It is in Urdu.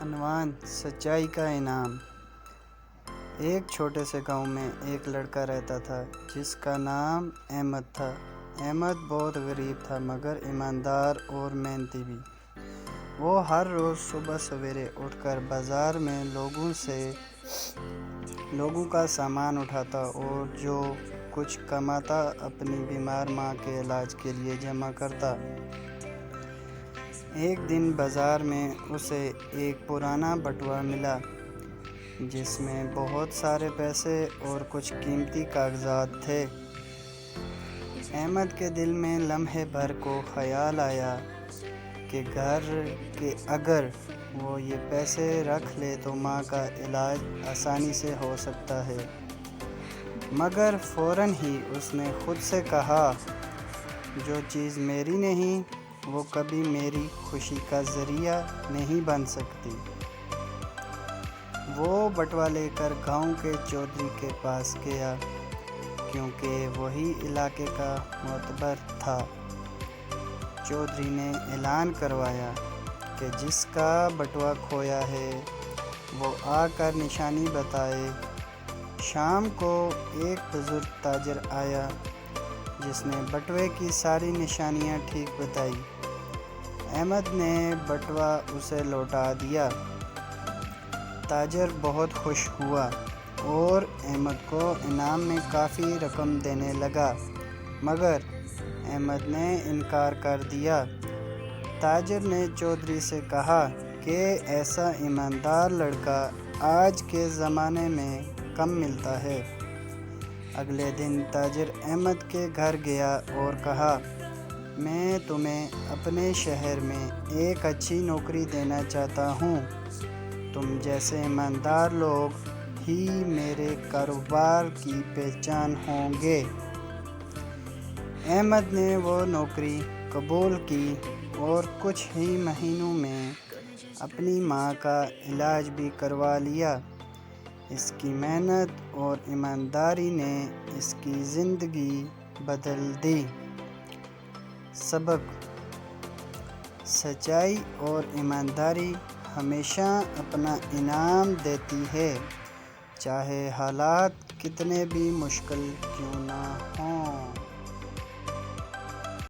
عنوان سچائی کا انعام۔ ایک چھوٹے سے گاؤں میں ایک لڑکا رہتا تھا جس کا نام احمد تھا۔ احمد بہت غریب تھا مگر ایماندار اور محنتی بھی۔ وہ ہر روز صبح سویرے اٹھ کر بازار میں لوگوں کا سامان اٹھاتا اور جو کچھ کماتا اپنی بیمار ماں کے علاج کے لیے جمع کرتا۔ ایک دن بازار میں اسے ایک پرانا بٹوا ملا جس میں بہت سارے پیسے اور کچھ قیمتی کاغذات تھے۔ احمد کے دل میں لمحے بھر کو خیال آیا کہ اگر وہ یہ پیسے رکھ لے تو ماں کا علاج آسانی سے ہو سکتا ہے، مگر فوراً ہی اس نے خود سے کہا، جو چیز میری نہیں وہ کبھی میری خوشی کا ذریعہ نہیں بن سکتی۔ وہ بٹوا لے کر گاؤں کے چودھری کے پاس گیا کیونکہ وہی علاقے کا معتبر تھا۔ چودھری نے اعلان کروایا کہ جس کا بٹوا کھویا ہے وہ آ کر نشانی بتائے۔ شام کو ایک بزرگ تاجر آیا جس نے بٹوے کی ساری نشانیاں ٹھیک بتائی۔ احمد نے بٹوا اسے لوٹا دیا۔ تاجر بہت خوش ہوا اور احمد کو انعام میں کافی رقم دینے لگا، مگر احمد نے انکار کر دیا۔ تاجر نے چودھری سے کہا کہ ایسا ایماندار لڑکا آج کے زمانے میں کم ملتا ہے۔ اگلے دن تاجر احمد کے گھر گیا اور کہا، میں تمہیں اپنے شہر میں ایک اچھی نوکری دینا چاہتا ہوں۔ تم جیسے ایماندار لوگ ہی میرے کاروبار کی پہچان ہوں گے۔ احمد نے وہ نوکری قبول کی اور کچھ ہی مہینوں میں اپنی ماں کا علاج بھی کروا لیا۔ اس کی محنت اور ایمانداری نے اس کی زندگی بدل دی۔ سبق: سچائی اور ایمانداری ہمیشہ اپنا انعام دیتی ہے، چاہے حالات کتنے بھی مشکل کیوں نہ ہوں۔